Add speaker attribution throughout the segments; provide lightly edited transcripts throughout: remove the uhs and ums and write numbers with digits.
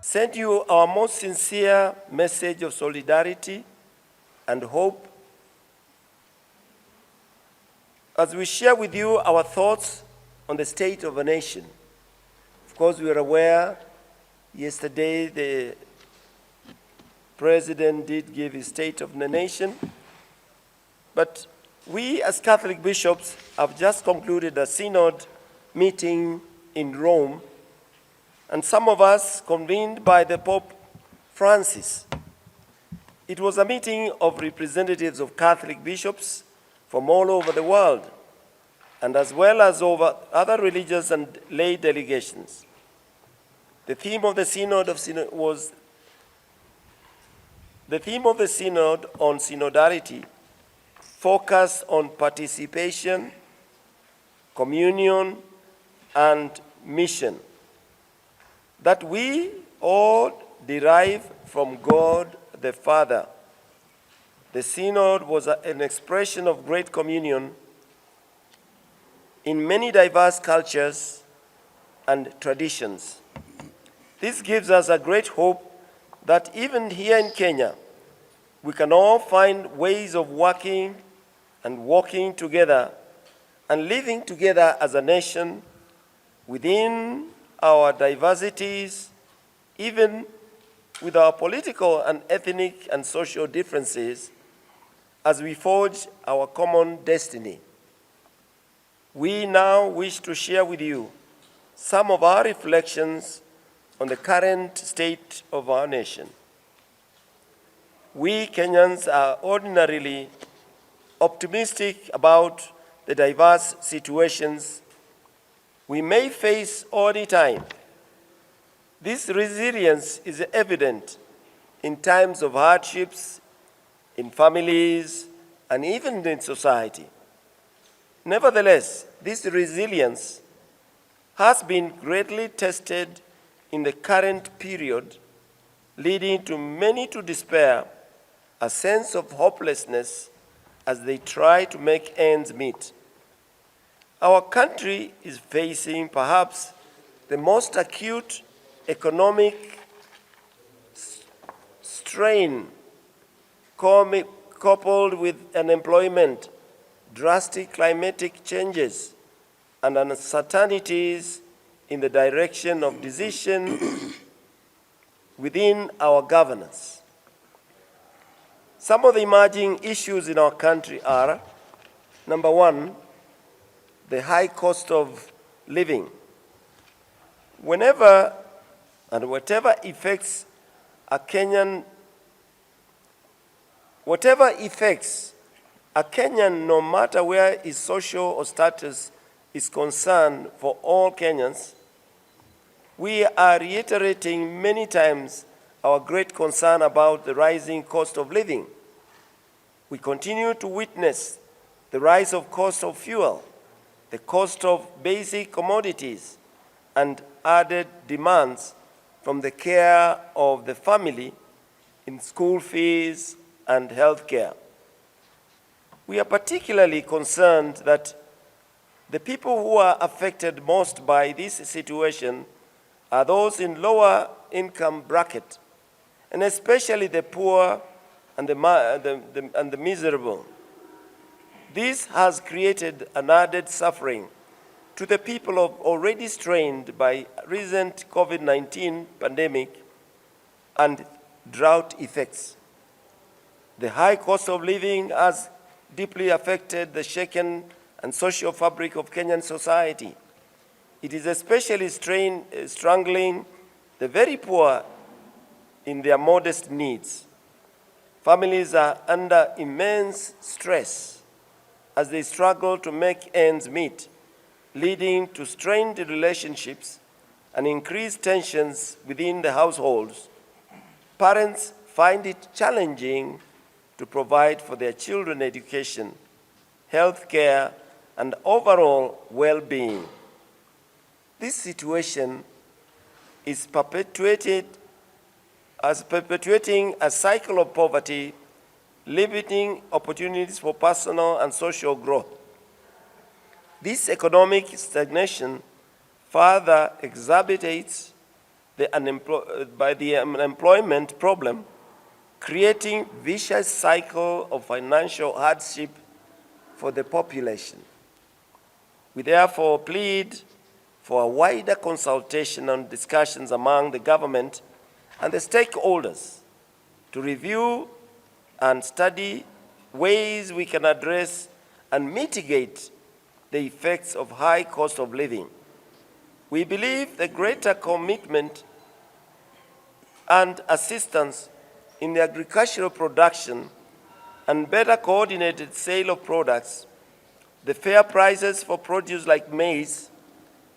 Speaker 1: send you our most sincere message of solidarity and hope as we share with you our thoughts on the state of a nation. Of course, we are aware yesterday the President did give his state of the nation, but we as Catholic bishops have just concluded a synod meeting in Rome, and some of us convened by the Pope Francis. It was a meeting of representatives of Catholic bishops from all over the world, and as well as over other religious and lay delegations. The theme of the synod on synodality focused on participation, communion, and mission that we all derive from God the Father. The synod was an expression of great communion in many diverse cultures and traditions. This gives us a great hope that even here in Kenya, we can all find ways of working and walking together and living together as a nation within our diversities, even with our political and ethnic and social differences, as we forge our common destiny. We now wish to share with you some of our reflections on the current state of our nation. We Kenyans are ordinarily optimistic about the diverse situations we may face all the time. This resilience is evident in times of hardships, in families, and even in society. Nevertheless, this resilience has been greatly tested in the current period, leading to many to despair, a sense of hopelessness as they try to make ends meet. Our country is facing perhaps the most acute economic strain, coupled with unemployment, drastic climatic changes, and uncertainties in the direction of decision within our governance. Some of the emerging issues in our country are, number one, the high cost of living. Whenever and whatever affects a Kenyan, no matter where his social or status is concerned, for all Kenyans, we are reiterating many times our great concern about the rising cost of living. We continue to witness the rise of cost of fuel, the cost of basic commodities, and added demands from the care of the family in school fees and health care. We are particularly concerned that the people who are affected most by this situation are those in lower income bracket, and especially the poor and the miserable. This has created an added suffering to the people already strained by recent COVID-19 pandemic and drought effects. The high cost of living has deeply affected the shaken and social fabric of Kenyan society. It is especially strangling the very poor in their modest needs. Families are under immense stress as they struggle to make ends meet, leading to strained relationships and increased tensions within the households. Parents find it challenging to provide for their children's education, health care, and overall well-being. This situation is perpetuating a cycle of poverty, limiting opportunities for personal and social growth. This economic stagnation further exacerbates the unemployment problem, creating vicious cycle of financial hardship for the population. We therefore plead for a wider consultation and discussions among the government and the stakeholders to review and study ways we can address and mitigate the effects of high cost of living. We believe the greater commitment and assistance in the agricultural production and better coordinated sale of products, the fair prices for produce like maize,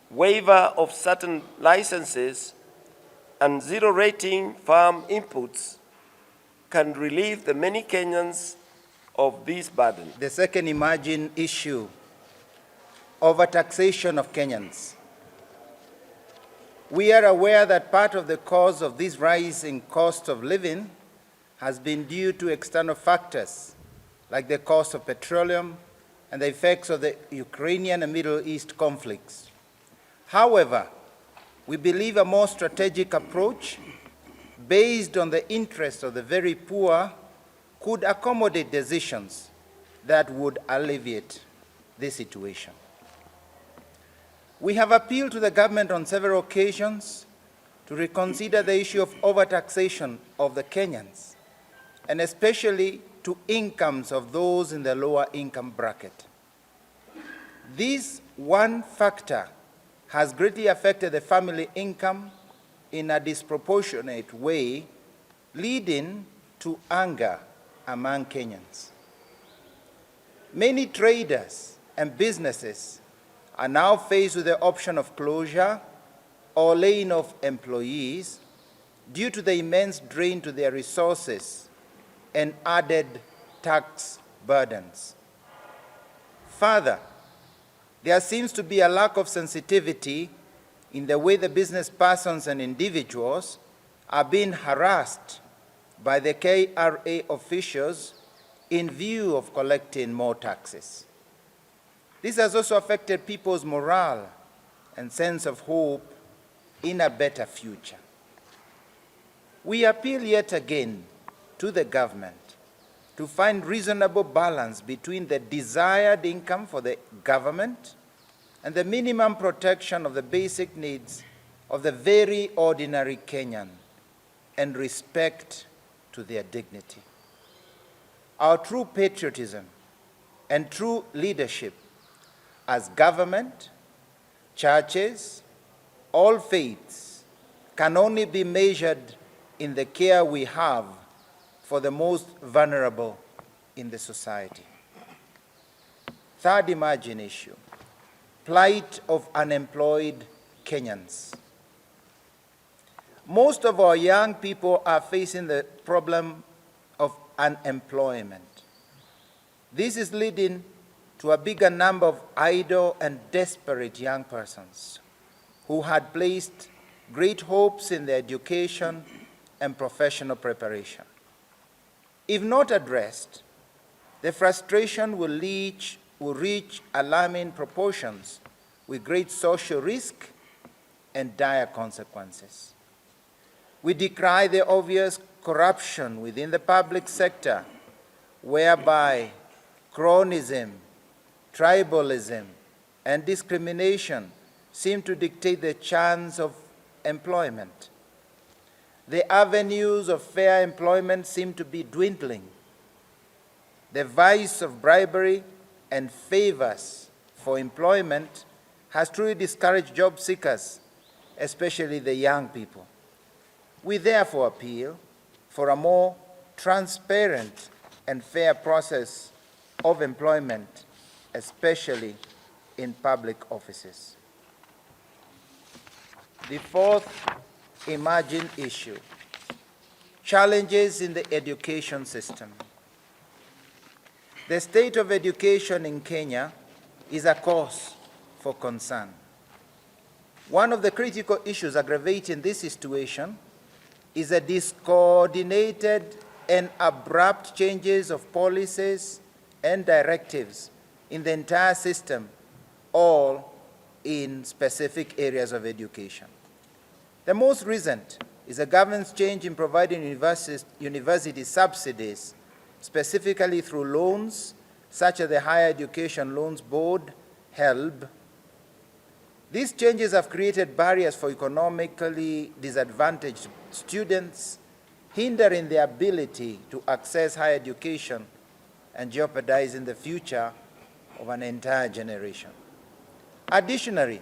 Speaker 1: waiver of certain licenses, and zero rating farm inputs can relieve the many Kenyans of this burden.
Speaker 2: The second emerging issue, overtaxation of Kenyans. We are aware that part of the cause of this rise in cost of living has been due to external factors like the cost of petroleum and the effects of the Ukrainian and Middle East conflicts. However, we believe a more strategic approach based on the interests of the very poor could accommodate decisions that would alleviate this situation. We have appealed to the government on several occasions to reconsider the issue of overtaxation of the Kenyans, and especially to incomes of those in the lower income bracket. This one factor has greatly affected the family income in a disproportionate way, leading to anger among Kenyans. Many traders and businesses are now faced with the option of closure or laying off employees due to the immense drain to their resources and added tax burdens. Further, there seems to be a lack of sensitivity in the way the business persons and individuals are being harassed by the KRA officials in view of collecting more taxes. This has also affected people's morale and sense of hope in a better future. We appeal yet again to the government to find reasonable balance between the desired income for the government and the minimum protection of the basic needs of the very ordinary Kenyan and respect to their dignity. Our true patriotism and true leadership as government, churches, all faiths can only be measured in the care we have for the most vulnerable in the society. Third emerging issue, plight of unemployed Kenyans. Most of our young people are facing the problem of unemployment. This is leading to a bigger number of idle and desperate young persons who had placed great hopes in their education and professional preparation. If not addressed, the frustration will reach alarming proportions with great social risk and dire consequences. We decry the obvious corruption within the public sector, whereby cronyism, tribalism, and discrimination seem to dictate the chance of employment. The avenues of fair employment seem to be dwindling. The vice of bribery and favors for employment has truly discouraged job seekers, especially the young people. We therefore appeal for a more transparent and fair process of employment, especially in public offices. The fourth emerging issue, challenges in the education system. The state of education in Kenya is a cause for concern. One of the critical issues aggravating this situation is the discoordinated and abrupt changes of policies and directives in the entire system, all in specific areas of education. The most recent is the government's change in providing university subsidies, specifically through loans, such as the Higher Education Loans Board, HELB. These changes have created barriers for economically disadvantaged students, hindering their ability to access higher education and jeopardizing the future of an entire generation. Additionally,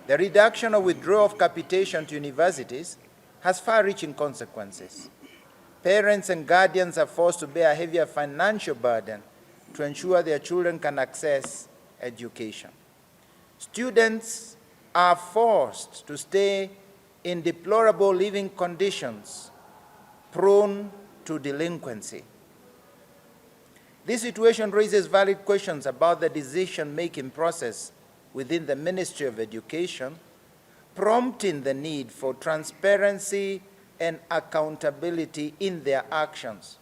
Speaker 2: the reduction or withdrawal of capitation to universities has far-reaching consequences. Parents and guardians are forced to bear a heavier financial burden to ensure their children can access education. Students are forced to stay in deplorable living conditions, prone to delinquency. This situation raises valid questions about the decision-making process within the Ministry of Education, prompting the need for transparency and accountability in their actions.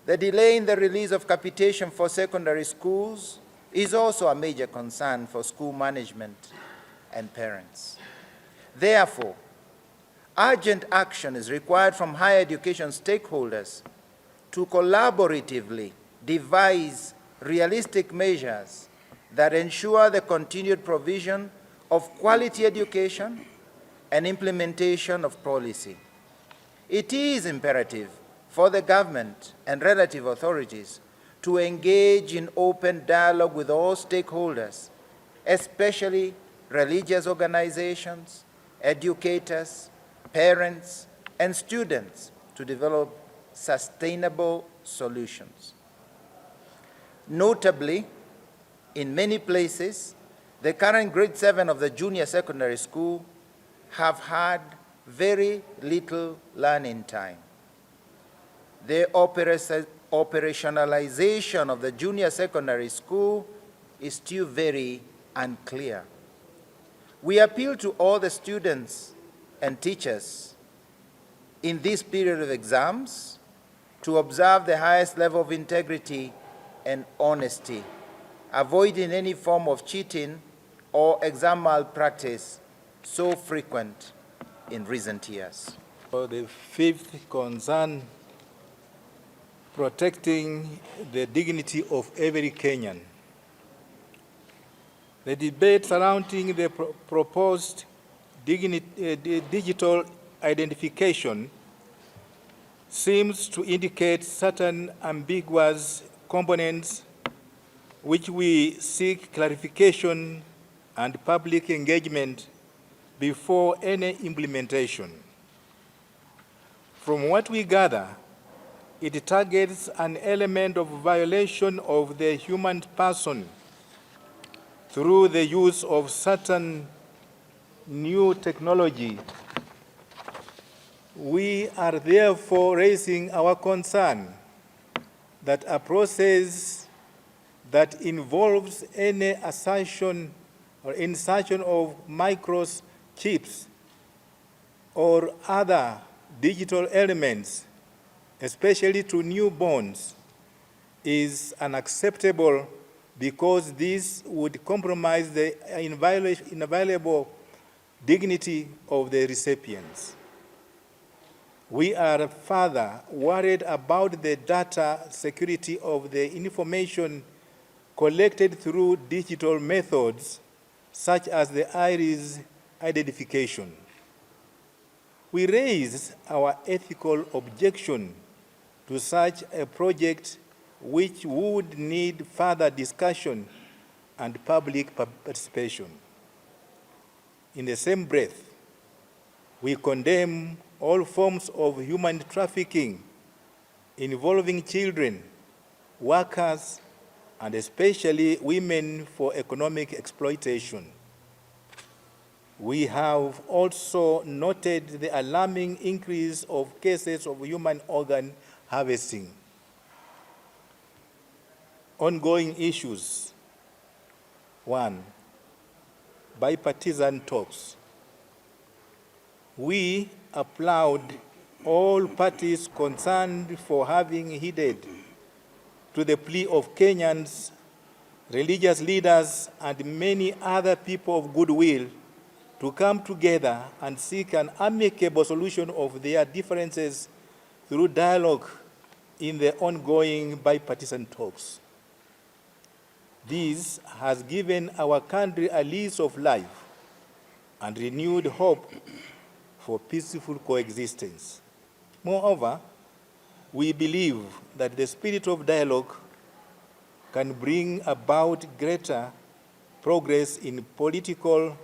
Speaker 2: The delay in the release of capitation for secondary schools is also a major concern for school management and parents. Therefore, urgent action is required from higher education stakeholders to collaboratively devise realistic measures that ensure the continued provision of quality education and implementation of policy. It is imperative for the government and relative authorities to engage in open dialogue with all stakeholders, especially religious organizations, educators, parents, and students, to develop sustainable solutions. Notably, in many places, the current grade 7 of the junior secondary school have had very little learning time. The operationalization of the junior secondary school is still very unclear. We appeal to all the students and teachers in this period of exams to observe the highest level of integrity and honesty, avoiding any form of cheating or exam malpractice so frequent in recent years.
Speaker 3: For the fifth concern, protecting the dignity of every Kenyan. The debate surrounding the proposed digital identification seems to indicate certain ambiguous components which we seek clarification and public engagement before any implementation. From what we gather, it targets an element of violation of the human person through the use of certain new technology. We are therefore raising our concern that a process that involves any assertion or insertion of microchips or other digital elements, especially to newborns, is unacceptable because this would compromise the inviolable dignity of the recipients. We are further worried about the data security of the information collected through digital methods, such as the iris identification. We raise our ethical objection to such a project, which would need further discussion and public participation. In the same breath, we condemn all forms of human trafficking involving children, workers, and especially women for economic exploitation. We have also noted the alarming increase of cases of human organ harvesting. Ongoing issues. 1, bipartisan talks. We applaud all parties concerned for having heeded to the plea of Kenyans, religious leaders, and many other people of goodwill to come together and seek an amicable solution of their differences through dialogue in the ongoing bipartisan talks. This has given our country a lease of life and renewed hope for peaceful coexistence. Moreover, we believe that the spirit of dialogue can bring about greater progress in political,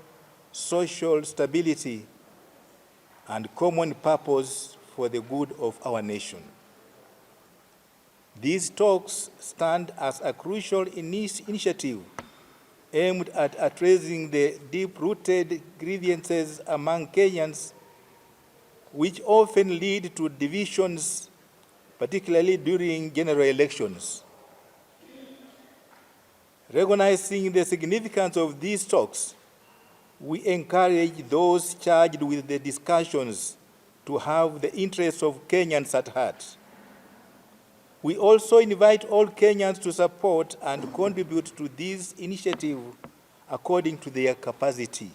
Speaker 3: social stability, and common purpose for the good of our nation. These talks stand as a crucial initiative aimed at addressing the deep-rooted grievances among Kenyans, which often lead to divisions, particularly during general elections. Recognizing the significance of these talks, we encourage those charged with the discussions to have the interests of Kenyans at heart. We also invite all Kenyans to support and contribute to this initiative according to their capacity.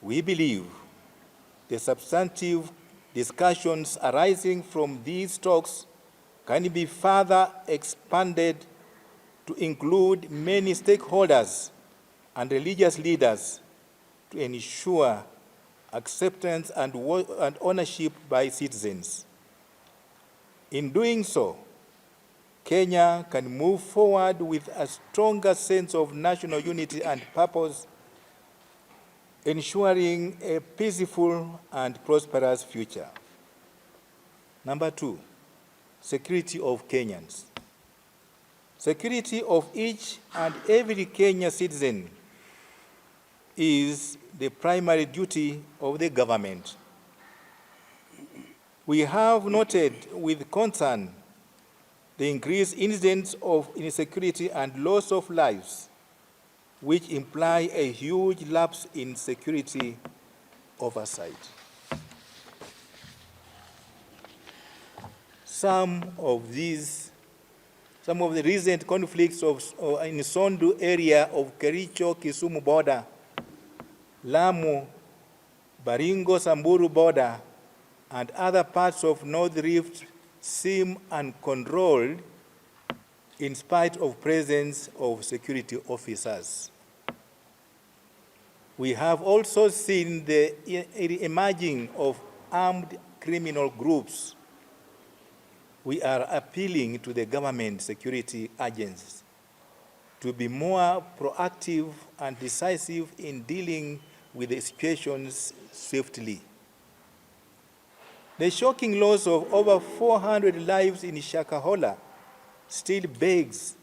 Speaker 3: We believe the substantive discussions arising from these talks can be further expanded to include many stakeholders and religious leaders to ensure acceptance and ownership by citizens. In doing so, Kenya can move forward with a stronger sense of national unity and purpose, ensuring a peaceful and prosperous future. Number 2, security of Kenyans. Security of each and every Kenyan citizen is the primary duty of the government. We have noted with concern the increased incidents of insecurity and loss of lives, which imply a huge lapse in security oversight. Some of the recent conflicts in Sondu area of Kericho-Kisumu border, Lamu, Baringo, Samburu border, and other parts of North Rift seem uncontrolled in spite of presence of security officers. We have also seen the emerging of armed criminal groups. We are appealing to the government security agencies to be more proactive and decisive in dealing with the situations swiftly. The shocking loss of over 400 lives in Shakahola still begs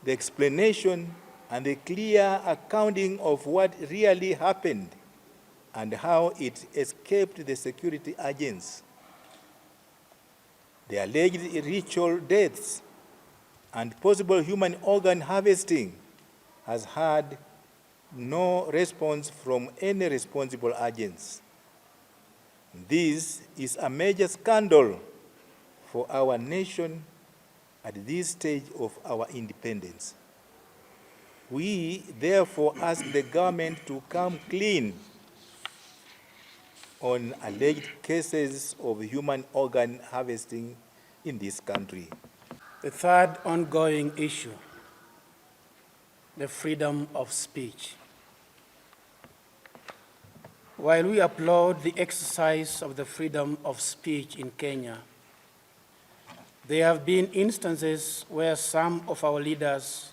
Speaker 3: the explanation and the clear accounting of what really happened and how it escaped the security agents. The alleged ritual deaths and possible human organ harvesting has had no response from any responsible agents. This is a major scandal for our nation at this stage of our independence. We therefore ask the government to come clean on alleged cases of human organ harvesting in this country.
Speaker 4: The third ongoing issue, the freedom of speech. While we applaud the exercise of the freedom of speech in Kenya, there have been instances where some of our leaders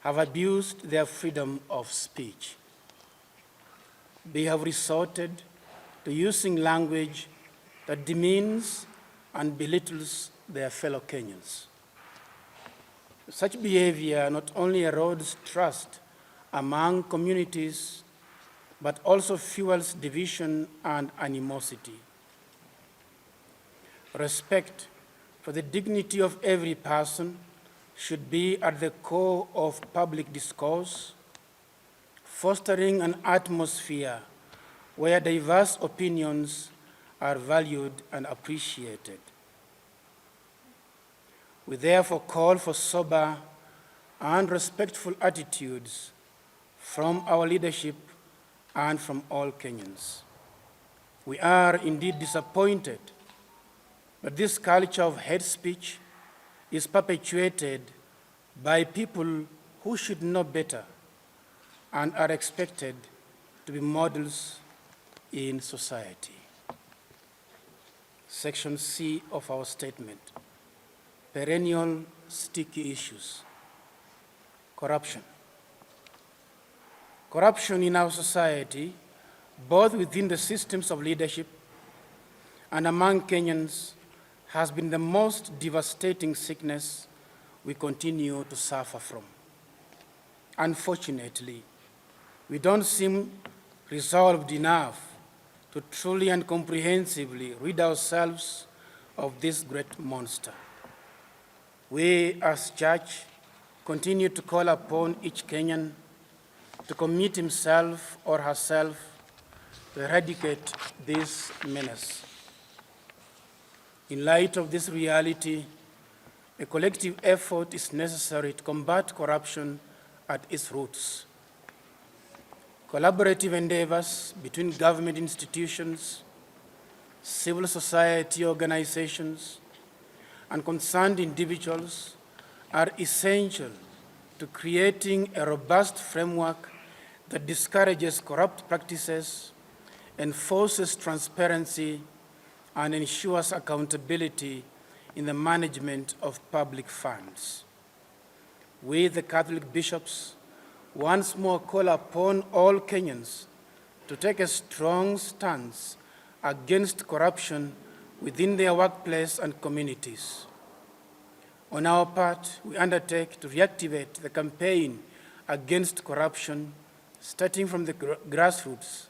Speaker 4: have abused their freedom of speech. They have resorted to using language that demeans and belittles their fellow Kenyans. Such behavior not only erodes trust among communities, but also fuels division and animosity. Respect for the dignity of every person should be at the core of public discourse, fostering an atmosphere where diverse opinions are valued and appreciated. We therefore call for sober and respectful attitudes from our leadership and from all Kenyans. We are indeed disappointed that this culture of hate speech is perpetuated by people who should know better and are expected to be models in society. Section C of our statement, perennial sticky issues. Corruption. Corruption in our society, both within the systems of leadership and among Kenyans, has been the most devastating sickness we continue to suffer from. Unfortunately, we don't seem resolved enough to truly and comprehensively rid ourselves of this great monster. We, as Church, continue to call upon each Kenyan to commit himself or herself to eradicate this menace. In light of this reality, a collective effort is necessary to combat corruption at its roots. Collaborative endeavors between government institutions, civil society organizations, and concerned individuals are essential to creating a robust framework that discourages corrupt practices, enforces transparency, and ensures accountability in the management of public funds. We, the Catholic bishops, once more call upon all Kenyans to take a strong stance against corruption within their workplace and communities. On our part, we undertake to reactivate the campaign against corruption, starting from the grassroots,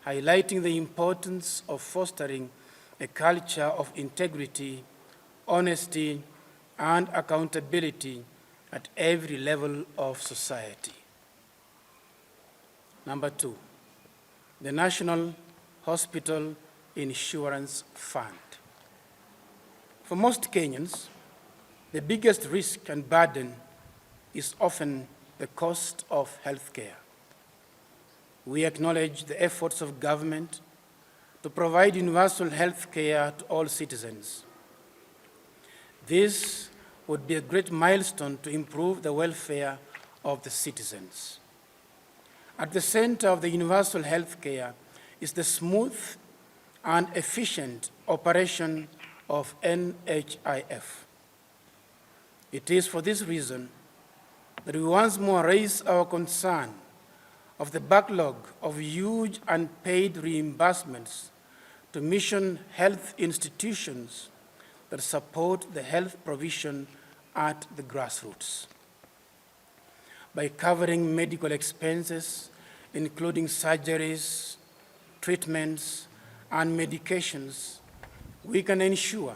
Speaker 4: highlighting the importance of fostering a culture of integrity, honesty, and accountability at every level of society. Number 2, the National Hospital Insurance Fund. For most Kenyans, the biggest risk and burden is often the cost of health care. We acknowledge the efforts of government to provide universal health care to all citizens. This would be a great milestone to improve the welfare of the citizens. At the center of the universal health care is the smooth and efficient operation of NHIF. It is for this reason that we once more raise our concern of the backlog of huge unpaid reimbursements to mission health institutions that support the health provision at the grassroots. By covering medical expenses, including surgeries, treatments, and medications, we can ensure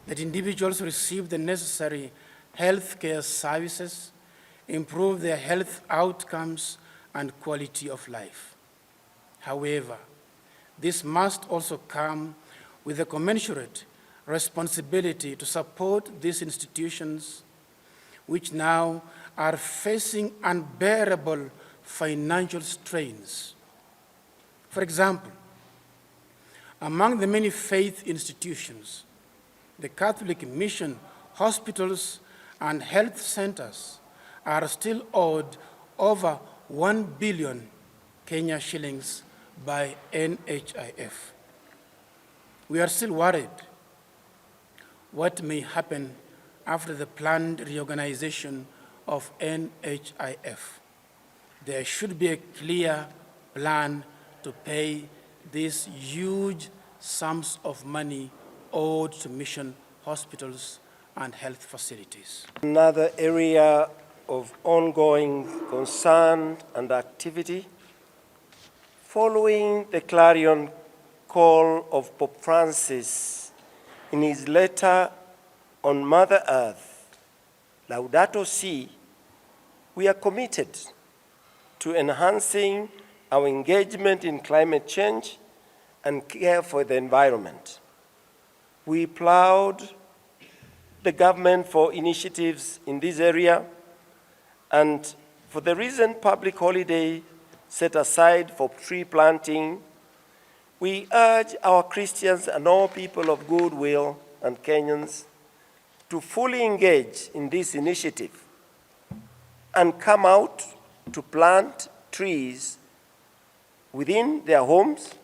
Speaker 4: that individuals receive the necessary health care services, improve their health outcomes, and quality of life. However, this must also come with a commensurate responsibility to support these institutions, which now are facing unbearable financial strains. For example, among the many faith institutions, the Catholic mission hospitals and health centers are still owed over 1 billion Kenya shillings by NHIF. We are still worried what may happen after the planned reorganization of NHIF. There should be a clear plan to pay these huge sums of money owed to mission hospitals and health facilities.
Speaker 1: Another area of ongoing concern and activity, following the clarion call of Pope Francis in his letter on Mother Earth, Laudato Si, we are committed to enhancing our engagement in climate change and care for the environment. We applaud the government for initiatives in this area, and for the recent public holiday set aside for tree planting. We urge our Christians and all people of goodwill and Kenyans to fully engage in this initiative and come out to plant trees within their homes,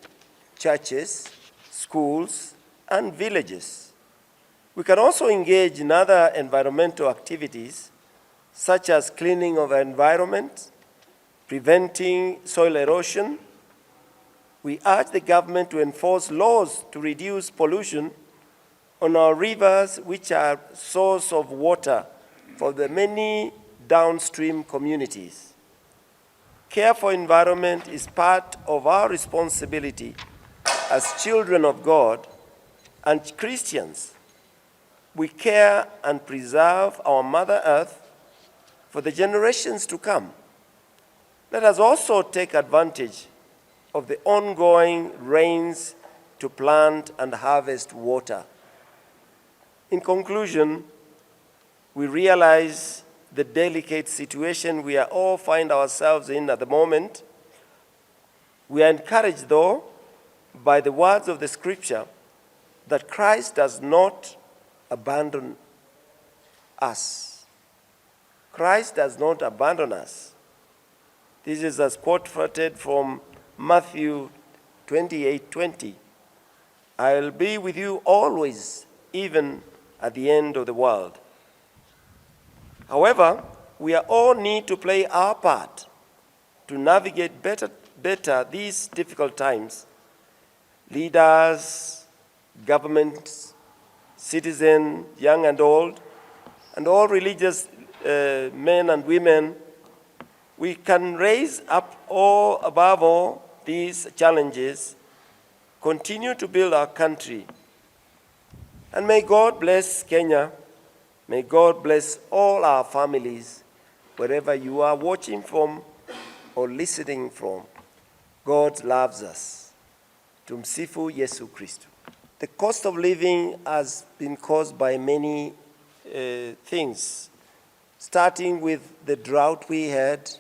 Speaker 1: churches, schools, and villages. We can also engage in other environmental activities, such as cleaning of our environment, preventing soil erosion. We urge the government to enforce laws to reduce pollution on our rivers, which are a source of water for the many downstream communities. Care for environment is part of our responsibility as children of God and Christians. We care and preserve our Mother Earth for the generations to come. Let us also take advantage of the ongoing rains to plant and harvest water. In conclusion, we realize the delicate situation we all find ourselves in at the moment. We are encouraged, though, by the words of the Scripture that Christ does not abandon us. Christ does not abandon us. This is as quoted from Matthew 28:20. I will be with you always, even at the end of the world. However, we all need to play our part to navigate better these difficult times. Leaders, governments, citizens, young and old, and all religious men and women, we can raise up above all these challenges, continue to build our country. And may God bless Kenya. May God bless all our families, wherever you are watching from or listening from. God loves us. Tumsifu Yesu Kristo. The cost of living has been caused by many things, starting with the drought we had,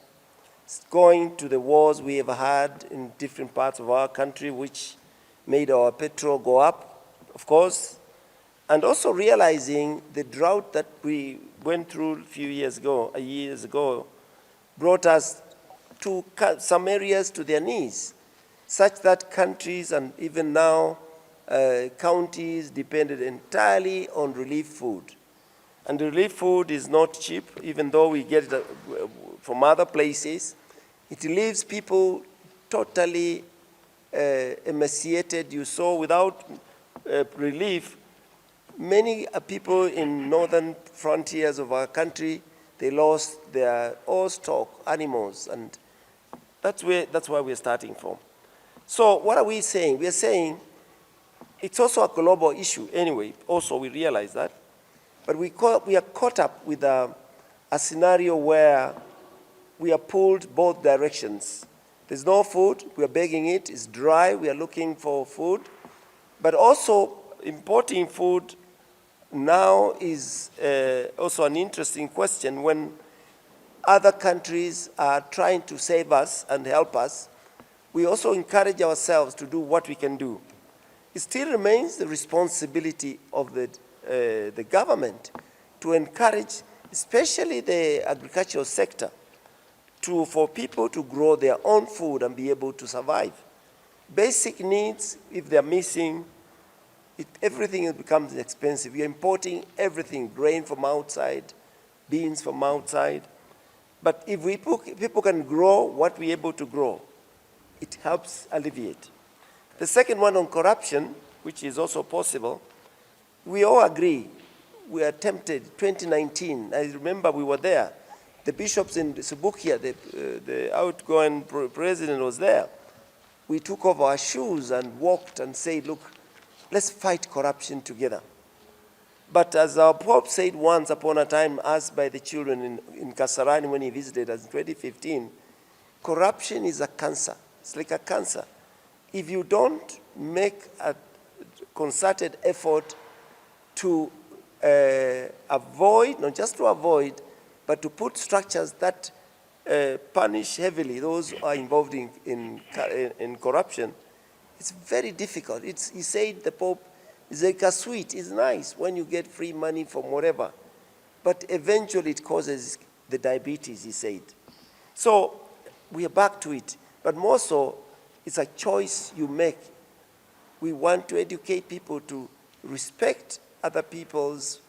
Speaker 1: going to the wars we have had in different parts of our country, which made our petrol go up, of course, and also realizing the drought that we went through a few years ago, brought us to some areas to their knees, such that countries and even now counties depended entirely on relief food. And the relief food is not cheap, even though we get it from other places. It leaves people totally emaciated. You saw without relief, many people in northern frontiers of our country, they lost their all stock, animals, and that's why we're starting from. So what are we saying? We are saying it's also a global issue anyway. Also, we realize that. But we are caught up with a scenario where we are pulled both directions. There's no food, we are begging it, it's dry, we are looking for food. But also, importing food now is also an interesting question when other countries are trying to save us and help us. We also encourage ourselves to do what we can do. It still remains the responsibility of the government to encourage, especially the agricultural sector, for people to grow their own food and be able to survive. Basic needs, if they're missing, everything becomes expensive. We're importing everything, grain from outside, beans from outside. But if people can grow what we're able to grow, it helps alleviate. The second one on corruption, which is also possible, we all agree. We are tempted, 2019, I remember we were there. The bishops in Subukia, the outgoing president was there. We took off our shoes and walked and said, look, let's fight corruption together. But as our Pope said once upon a time, asked by the children in Kasarani when he visited us in 2015, corruption is a cancer. It's like a cancer. If you don't make a concerted effort to avoid, not just to avoid, but to put structures that punish heavily those who are involved in corruption, it's very difficult. He said, the Pope, it's like a sweet. It's nice when you get free money from whatever, but eventually it causes the diabetes, he said. So we are back to it, but more so, it's a choice you make. We want to educate people to respect other people's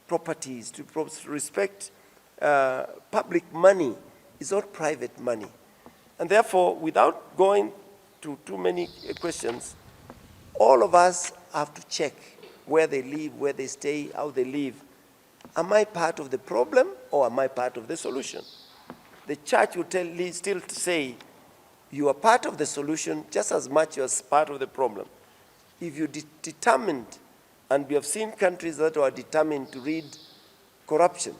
Speaker 1: properties, to respect public money. It's not private money. And therefore, without going to too many questions, all of us have to check where they live, where they stay, how they live. Am I part of the problem or am I part of the solution? The church will still say, you are part of the solution just as much as part of the problem. If you're determined, and we have seen countries that are determined to rid corruption,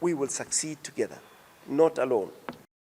Speaker 1: we will succeed together, not alone.